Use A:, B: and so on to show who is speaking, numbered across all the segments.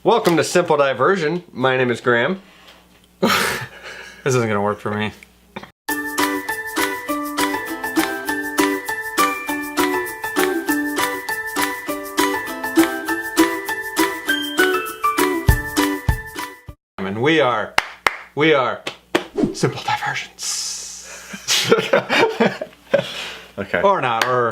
A: Welcome to Simple Diversion. My name is Graham.
B: This isn't gonna work for me. And we are Simple Diversions.
A: Okay.
B: Or not, or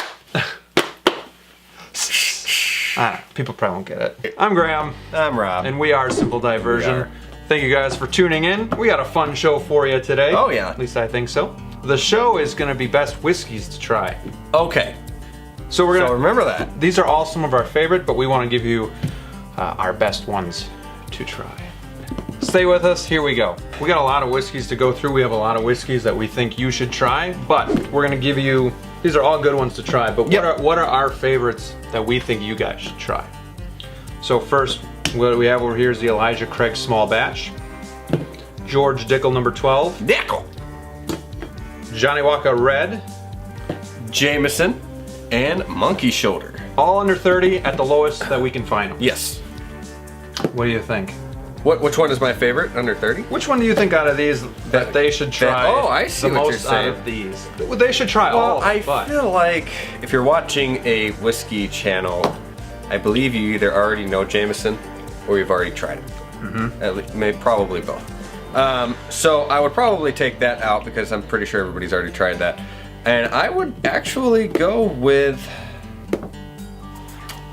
B: people probably won't get it. I'm Graham.
A: I'm Rob.
B: And we are Simple Diversion. Thank you guys for tuning in. We got a fun show for you today.
A: Oh yeah.
B: At least I think so. The show is gonna be best whiskeys to try.
A: Okay.
B: So we're gonna
A: remember that.
B: These are all some of our favorite, but we want to give you our best ones to try. Stay with us, here we go. We got a lot of whiskeys to go through. We have a lot of whiskeys that we think you should try, but we're gonna give you, these are all good ones to try, but what are our favorites that we think you guys should try? So first, what we have over here is the Elijah Craig Small Batch, George Dickel number 12,
A: Dickel,
B: Johnny Walker Red,
A: Jameson, and Monkey Shoulder.
B: all under 30 at the lowest that we can find them.
A: Yes.
B: What do you think?
A: Which one is my favorite? Under 30?
B: Which one do you think out of these that they should try?
A: Oh, I see
B: the
A: what you're
B: most
A: saying.
B: out of these. Well, they should try all of them,
A: I
B: but
A: feel like if you're watching a whiskey channel, I believe you either already know Jameson or you've already tried it. Mm-hmm. At least, probably both. So I would probably take that out because I'm pretty sure everybody's already tried that. And I would actually go with,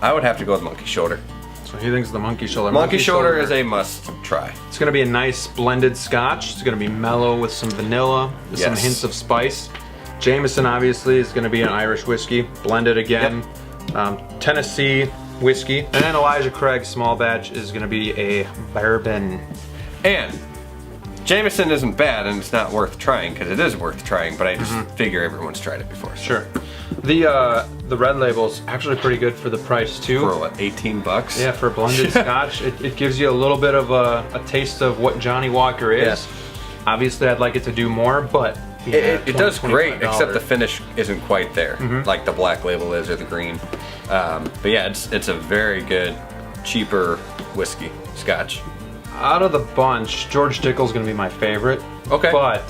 A: I would have to go with Monkey Shoulder.
B: so he thinks the Monkey Shoulder.
A: Monkey Shoulder is a must try.
B: It's gonna be a nice blended Scotch. It's gonna be mellow with some vanilla, with some hints of spice. Jameson obviously is gonna be an Irish whiskey, blended again. Tennessee whiskey, and then Elijah Craig Small Batch is gonna be a bourbon.
A: And Jameson isn't bad, and it's not worth trying because it is worth trying. But I just figure everyone's tried it before. So.
B: Sure. The red label's actually pretty good for the price too.
A: For what, 18 bucks?
B: Yeah, for a blended Scotch, it gives you a little bit of a taste of what Johnny Walker is.
A: Yes.
B: Obviously, I'd like it to do more, but
A: It does great,
B: $25.
A: except the finish isn't quite there, like the black label is or the green. But yeah, it's a very good, cheaper whiskey, Scotch.
B: Out of the bunch, George Dickel's gonna be my favorite.
A: Okay.
B: But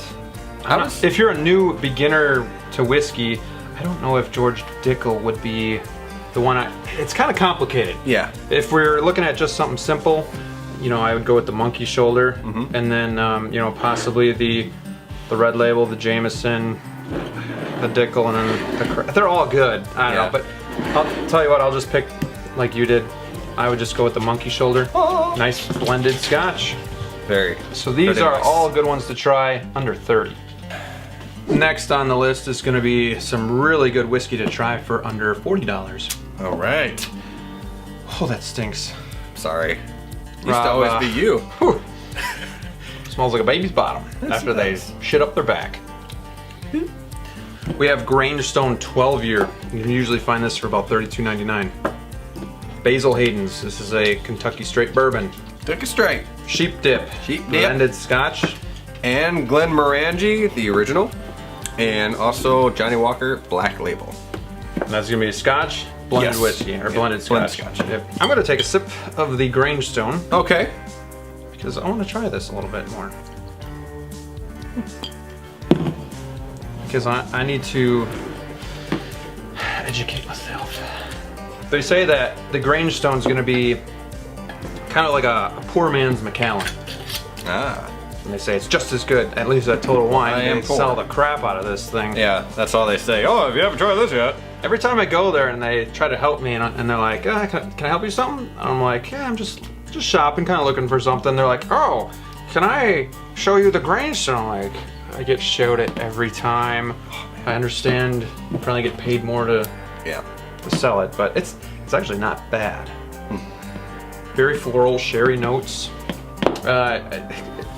B: if you're a new beginner to whiskey, I don't know if George Dickel would be the one. It's kind of complicated.
A: Yeah.
B: If we're looking at just something simple, you know, I would go with the Monkey Shoulder, and then you know, possibly the red label, the Jameson, the Dickel, and then they're all good. I don't know, but I'll tell you what, I'll just pick like you did. I would just go with the Monkey Shoulder. Nice blended Scotch. So these are all good ones to try under 30. Next on the list is going to be some really good whiskey to try for under $40.
A: All right.
B: Oh, that stinks.
A: Sorry. Used to
B: Rob,
A: always be you.
B: Whew. Smells like a baby's bottom after they shit up their back. We have Grangestone 12 year. You can usually find this for about $32.99. Basil Hayden's. This is a Kentucky straight bourbon.
A: Took a straight.
B: Sheep Dip. Blended Scotch.
A: And Glenmorangie, the original. And also Johnny Walker Black Label.
B: And that's gonna be a Scotch, blended whiskey, or blended Scotch.
A: Blended Scotch.
B: Yep. I'm gonna take a sip of the Grangestone
A: Okay.
B: because I want to try this a little bit more. Because I need to educate myself. They say that the Grangestone is gonna be kind of like a poor man's Macallan.
A: Ah.
B: And they say it's just as good, at least at Total Wine. They
A: poor.
B: sell the crap out of this thing.
A: Yeah, that's all they say. Oh, if you haven't tried this yet.
B: Every time I go there and they try to help me and they're like, can I help you with something? And I'm like, yeah, I'm just shopping, kind of looking for something. They're like, oh, can I show you the Grangestone? I'm like, I get showed it every time. I understand you probably get paid more to sell it, but it's actually not bad. Very floral, sherry notes.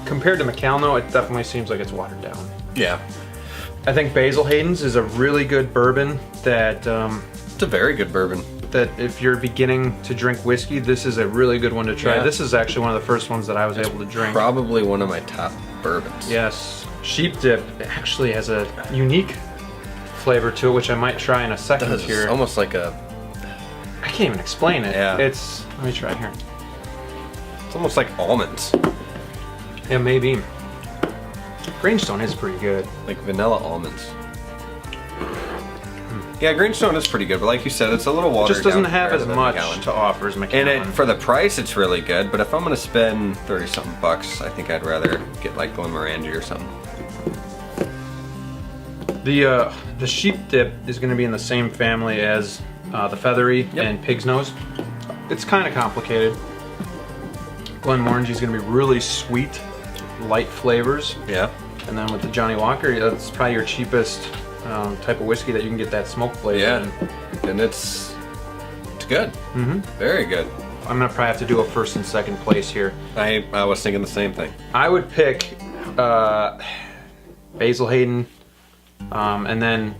B: Compared to Macallan, though, it definitely seems like it's watered down.
A: Yeah.
B: I think Basil Hayden's is a really good bourbon that
A: It's a very good bourbon.
B: that if you're beginning to drink whiskey, this is a really good one to try.
A: Yeah.
B: This is actually one of the first ones that I was able to drink.
A: Probably one of my top bourbons.
B: Yes. Sheep Dip actually has a unique flavor to it, which I might try in a second
A: It's
B: here.
A: almost like a...
B: I can't even explain it.
A: Yeah.
B: It's, let me try here.
A: It's almost like almonds.
B: Yeah, maybe. Greenstone is pretty good.
A: Like vanilla almonds. Yeah, Greenstone is pretty good, but like you said, it's a little watered down.
B: It just doesn't have as
A: compared
B: much
A: Macallan.
B: to offer as Macallan.
A: And for the price, it's really good. But if I'm gonna spend 30-something bucks, I think I'd rather get like Glenmorangie or something.
B: The sheep dip is going to be in the same family as the feathery and pig's nose. It's kind of complicated. Glenmorangie is going to be really sweet, light flavors.
A: Yeah.
B: And then with the Johnny Walker, that's probably your cheapest type of whiskey that you can get that smoke flavor in.
A: And it's good. Very good.
B: I'm going to probably have to do a first and second place here.
A: I was thinking the same thing.
B: I would pick Basil Hayden, and then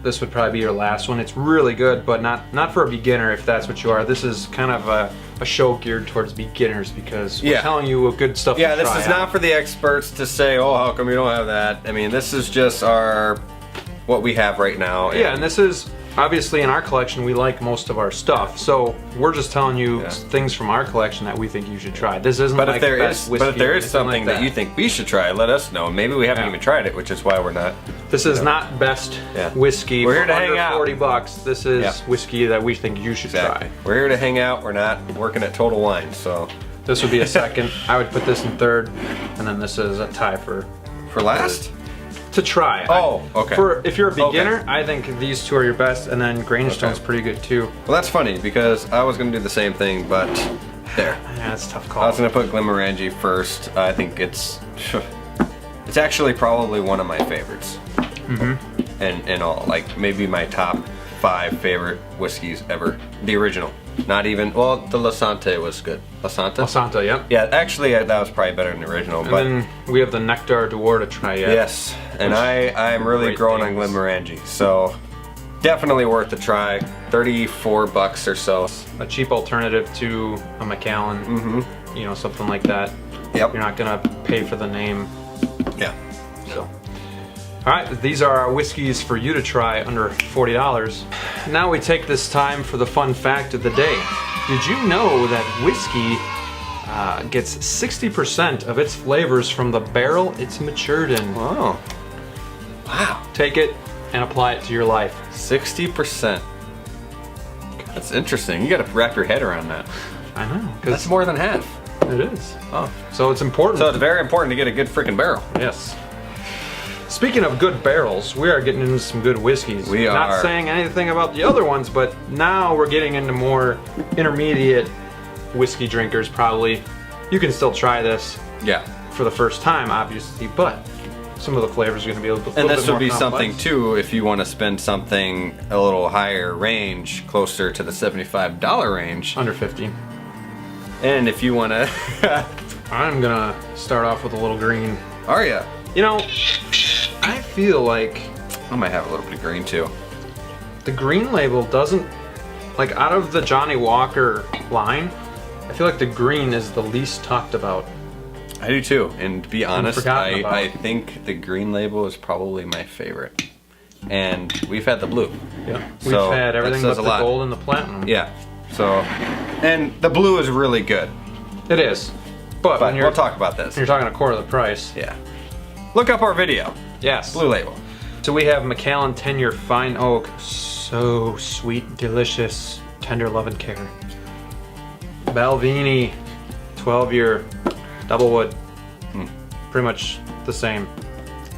B: this would probably be your last one. It's really good, but not for a beginner if that's what you are. This is kind of a show geared towards beginners because we're telling you good stuff to try.
A: Yeah, this is not for the experts to say, oh, how come you don't have that? I mean, this is just what we have right now.
B: Yeah, and this is obviously in our collection. We like most of our stuff, so we're just telling you things from our collection that we think you should try. This isn't
A: but
B: like
A: if there
B: best
A: is,
B: whiskey
A: but if there
B: or
A: is
B: anything
A: something
B: like
A: that you think we should try, let us know. Maybe we haven't even tried it, which is why we're not.
B: This is not best whiskey.
A: We're here
B: for
A: to
B: under
A: hang out.
B: $40. This is whiskey that we think you should try.
A: We're here to hang out. We're not working at Total Wine, so
B: This would be a second. I would put this in third, and then this is a tie for
A: last.
B: To try.
A: Okay.
B: For if you're a beginner, I think these two are your best, and then Greenstone's pretty good too.
A: Well, that's funny because I was gonna do the same thing, but there.
B: Yeah, it's a tough call.
A: I was gonna put Glenmorangie first. I think it's actually probably one of my favorites. And all, like maybe my top 5 favorite whiskeys ever. The original. Not even, well, the La Sante was good. La Sante?
B: La Santa, yeah.
A: Yeah, actually that was probably better than the original.
B: And
A: but
B: then we have the Nectar d'Or to try yet.
A: yes, and I'm really growing on Glenmorangie, so definitely worth a try. 34 bucks or so.
B: A cheap alternative to a Macallan. You know, something like that.
A: Yep.
B: You're not gonna pay for the name.
A: Yeah.
B: So. Alright, these are our whiskeys for you to try under $40. Now we take this time for the fun fact of the day. Did you know that whiskey gets 60% of its flavors from the barrel it's matured in?
A: Oh. Wow.
B: Take it and apply it to your life.
A: 60%. That's interesting. You gotta wrap your head around that.
B: I know.
A: That's more than half.
B: It is.
A: Oh.
B: So it's important.
A: So it's very important to get a good freaking barrel.
B: Yes. Speaking of good barrels, we are getting into some good whiskeys.
A: We are.
B: Not saying anything about the other ones, but now we're getting into more intermediate whiskey drinkers, probably. You can still try this for the first time, obviously, but some of the flavors are going to be a little bit more
A: And this would be
B: complex.
A: something, too, if you want to spend something a little higher range, closer to the $75 range.
B: Under 50.
A: And if you want to...
B: I'm going to start off with a little green.
A: Are ya?
B: You know, I feel like
A: I might have a little bit of green, too.
B: the green label doesn't, like out of the Johnny Walker line, I feel like the green is the least talked about.
A: I do, too. And to be honest,
B: forgotten about.
A: I think the green label is probably my favorite. And we've had the blue.
B: Yeah. We've
A: So,
B: had everything
A: that
B: but
A: says
B: the
A: a lot.
B: gold and the platinum.
A: Yeah. So, and the blue is really good.
B: It is. But when
A: We'll talk about this.
B: you're talking a quarter of the price.
A: Yeah. Look up our video.
B: Yes.
A: Blue label.
B: So we have Macallan 10-year fine oak. So sweet, delicious, tender love and care. Balvenie 12-year double wood. Pretty much the same.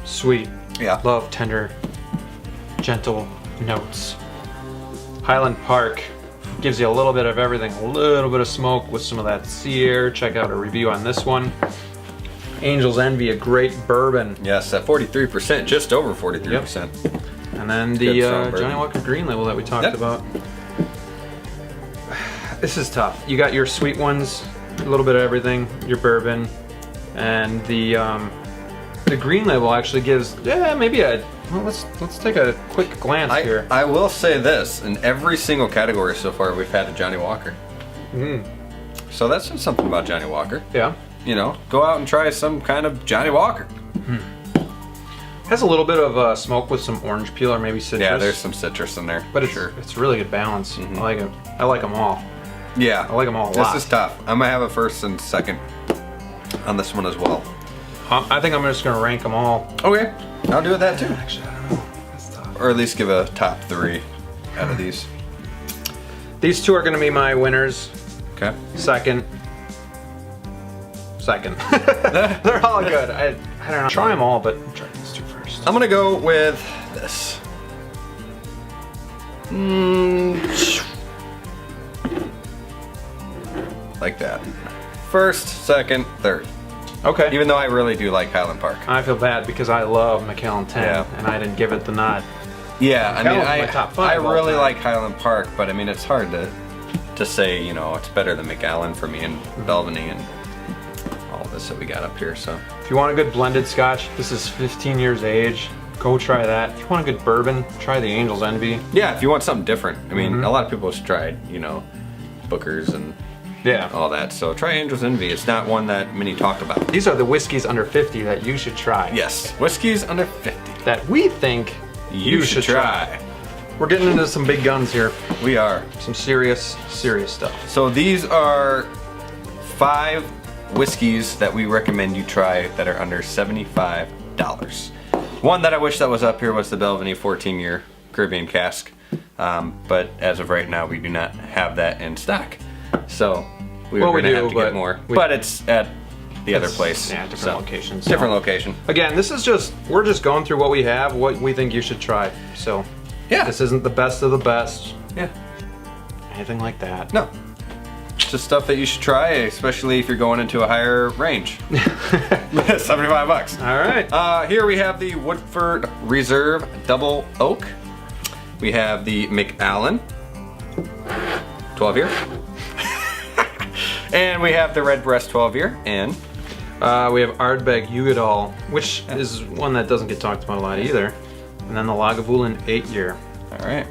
B: Sweet.
A: Yeah.
B: Love, tender, gentle notes. Highland Park gives you a little bit of everything. A little bit of smoke with some of that sea air. Check out a review on this one. Angel's Envy, a great bourbon.
A: Yes, at 43%, just over 43%.
B: And then
A: Good,
B: the
A: strong bourbon.
B: Johnny Walker Green label that we talked about. This is tough. You got your sweet ones, a little bit of everything, your bourbon, and the green label actually gives maybe a. Well, let's take a quick glance here.
A: I will say this: in every single category so far, we've had a Johnny Walker. So that says something about Johnny Walker.
B: Yeah.
A: You know, go out and try some kind of Johnny Walker.
B: Has a little bit of smoke with some orange peel or maybe citrus.
A: Yeah, there's some citrus in there.
B: But
A: sure.
B: it's really good balance. I like it. I like them all.
A: Yeah.
B: I like them all a lot.
A: This is tough. I'm gonna have a first and second on this one as well.
B: I think I'm just gonna rank them all.
A: Okay, I'll do that too.
B: Actually, I don't know. That's tough.
A: Or at least give a top 3 out of these.
B: These 2 are gonna be my winners.
A: Okay.
B: Second. They're all good. I don't know. Try them all, but try these 2 first.
A: I'm gonna go with this. Like that. First, second, third.
B: Okay.
A: Even though I really do like Highland Park.
B: I feel bad because I love Macallan 10,
A: Yeah.
B: and I didn't give it the nod.
A: Yeah, I mean,
B: Macallan's my top 5
A: I
B: of all
A: really
B: time.
A: like Highland Park, but I mean, it's hard to say, you know, it's better than Macallan for me and Belvany and all this that we got up here. So
B: If you want a good blended Scotch, this is 15 years age. Go try that. If you want a good bourbon, try the Angel's Envy.
A: yeah, if you want something different, I mean, a lot of people have tried, you know, Booker's and
B: Yeah.
A: all that. So try Angel's Envy. It's not one that many talk about.
B: These are the whiskeys under 50 that you should try.
A: Yes, whiskey's under 50.
B: That we think
A: You should try.
B: We're getting into some big guns here.
A: We are.
B: Some serious stuff.
A: So these are 5 whiskeys that we recommend you try that are under $75. One that I wish that was up here was the Belvany 14-year Caribbean cask. But as of right now, we do not have that in stock. So we're
B: Well, we
A: going to
B: do,
A: have to get
B: but
A: more.
B: we-
A: But it's at the other place.
B: Yeah, different
A: So,
B: locations.
A: Different location.
B: Again, we're just going through what we have, what we think you should try. So
A: Yeah.
B: this isn't the best of the best,
A: Yeah.
B: anything like that.
A: No. Just stuff that you should try, especially if you're going into a higher range. $75.
B: All right.
A: Here we have the Woodford Reserve Double Oak. We have the Macallan 12 year. And we have the Redbreast 12 year. And
B: We have Ardbeg Ugadal, which is one that doesn't get talked about a lot either. And then the Lagavulin 8-year.
A: all right.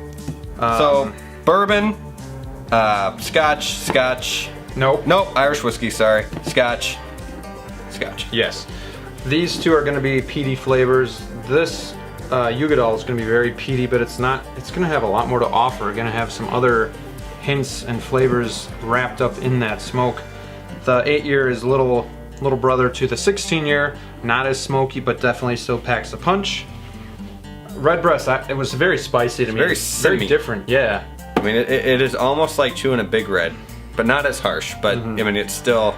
A: So bourbon, Scotch.
B: Nope.
A: Nope, Irish whiskey, sorry. Scotch.
B: Yes. These 2 are going to be peaty flavors. This Ugadal is going to be very peaty, but it's not. It's going to have a lot more to offer. Going to have some other hints and flavors wrapped up in that smoke. The 8-year is little brother to the 16-year. Not as smoky, but definitely still packs a punch. Redbreast, it was very spicy to me.
A: very
B: very
A: simmy.
B: different. Yeah.
A: I mean, it is almost like chewing a Big Red, but not as harsh. But I mean, it's still.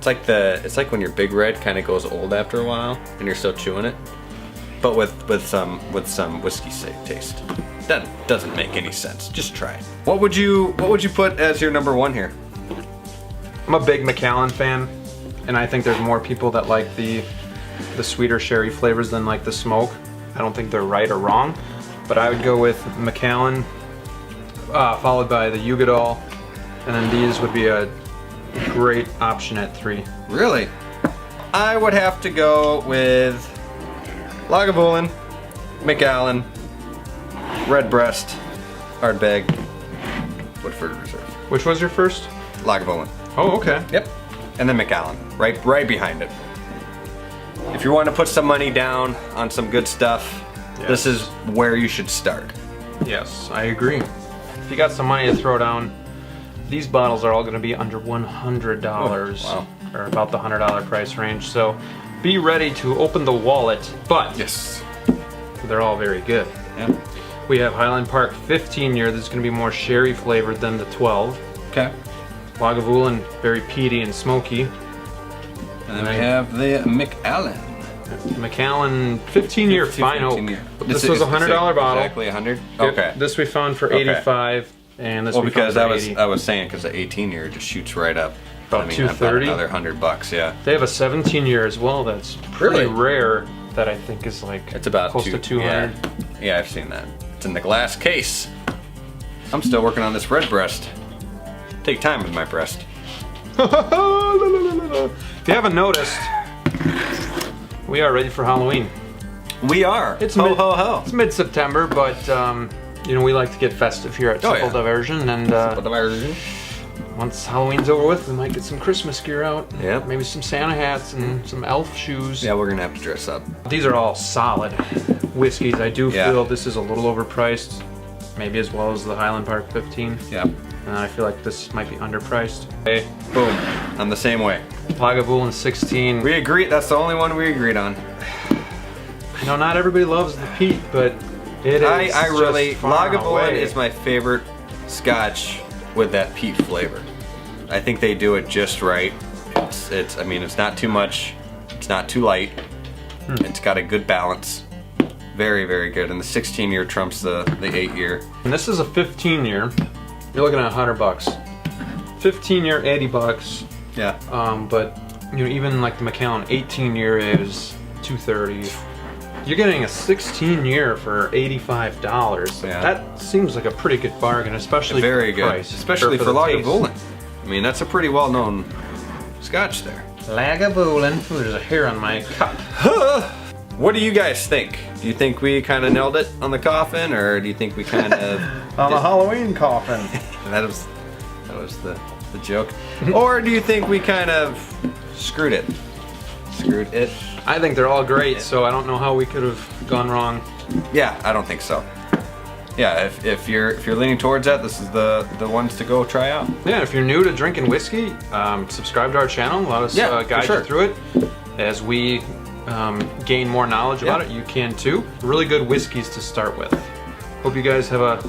A: It's like when your Big Red kind of goes old after a while, and you're still chewing it, but with some whiskey taste. That doesn't make any sense. Just try it. What would you put as your number 1 here?
B: I'm a big Macallan fan, and I think there's more people that like the sweeter sherry flavors than like the smoke. I don't think they're right or wrong, but I would go with Macallan, followed by the Ugadal, and then these would be a great option at 3.
A: Really? I would have to go with Lagavulin, Macallan, Redbreast, Ardbeg, Woodford Reserve.
B: Which was your first?
A: Lagavulin.
B: Oh, okay.
A: Yep. And then Macallan, right behind it. If you want to put some money down on some good stuff, this is where you should start.
B: Yes, I agree. If you got some money to throw down, these bottles are all going to be under $100,
A: wow.
B: or about the $100 price range. So be ready to open the wallet, but
A: Yes.
B: they're all very good.
A: Yeah.
B: We have Highland Park 15-year. This is going to be more sherry flavored than the 12.
A: Okay.
B: Lagavulin, very peaty and smoky.
A: And then we have the Macallan.
B: Macallan 15-year fine oak.
A: 15-year.
B: This was a $100 bottle.
A: Exactly 100.
B: Yep,
A: Okay.
B: This we found for
A: Okay.
B: 85, and this
A: Well,
B: we found
A: because
B: for
A: I was
B: 80.
A: I was saying because the 18-year just shoots right up.
B: About
A: I mean,
B: 230.
A: Another $100. Yeah.
B: They have a 17-year as well. That's pretty
A: Really?
B: rare. That I think is like
A: It's about
B: close to 200.
A: Yeah, I've seen that. It's in the glass case. I'm still working on this Redbreast. Take time with my breast.
B: If you haven't noticed, we are ready for Halloween.
A: We are.
B: It's
A: ho
B: mid-
A: ho ho.
B: It's mid-September, but you know we like to get festive here at
A: Oh,
B: Simple
A: yeah.
B: Diversion, and
A: Diversion.
B: once Halloween's over with, we might get some Christmas gear out.
A: Yep.
B: Maybe some Santa hats and some elf shoes.
A: Yeah, we're gonna have to dress up.
B: These are all solid whiskeys. I do
A: Yeah.
B: feel this is a little overpriced, maybe as well as the Highland Park 15.
A: Yeah.
B: and I feel like this might be underpriced. Hey,
A: Boom. I'm the same way.
B: Lagavulin 16.
A: We agree. That's the only one we agreed on.
B: I know not everybody loves the peat, but it is.
A: I really
B: just far
A: Lagavulin
B: away.
A: is my favorite Scotch with that peat flavor. I think they do it just right. It's I mean, it's not too much. It's not too light. It's got a good balance. Very, very good. And the 16-year trumps the 8-year.
B: And this is a 15-year. You're looking at $100. 15-year, $80.
A: Yeah.
B: But you know, even like the Macallan 18-year is $230. You're getting a 16-year for $85.
A: Yeah.
B: That seems like a pretty good bargain, especially
A: Very
B: for
A: good.
B: the price,
A: Especially for
B: the taste.
A: Lagavulin. I mean, that's a pretty well-known Scotch there.
B: Lagavulin. Ooh, there's a hair on my cup.
A: What do you guys think? Do you think we kind of nailed it on the coffin, or do you think we kind of
B: On a Halloween coffin.
A: that was the joke, or do you think we kind of screwed it? Screwed it?
B: I think they're all great, so I don't know how we could have gone wrong.
A: Yeah, I don't think so. Yeah, if you're leaning towards that, this is the ones to go try out.
B: Yeah, if you're new to drinking whiskey, subscribe to our channel. Let us
A: Yeah,
B: guide
A: for sure.
B: you through it. As we gain more knowledge about it, you can too. Really good whiskeys to start with. Hope you guys have a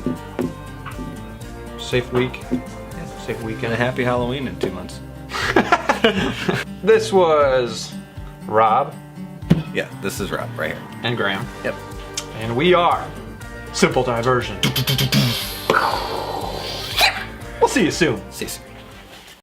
B: safe week, safe
A: And a
B: weekend.
A: happy Halloween in 2 months.
B: This was Rob
A: Yeah, this is Rob right here.
B: and Graham,
A: Yep.
B: and we are Simple Diversion. We'll see you soon.
A: See you soon.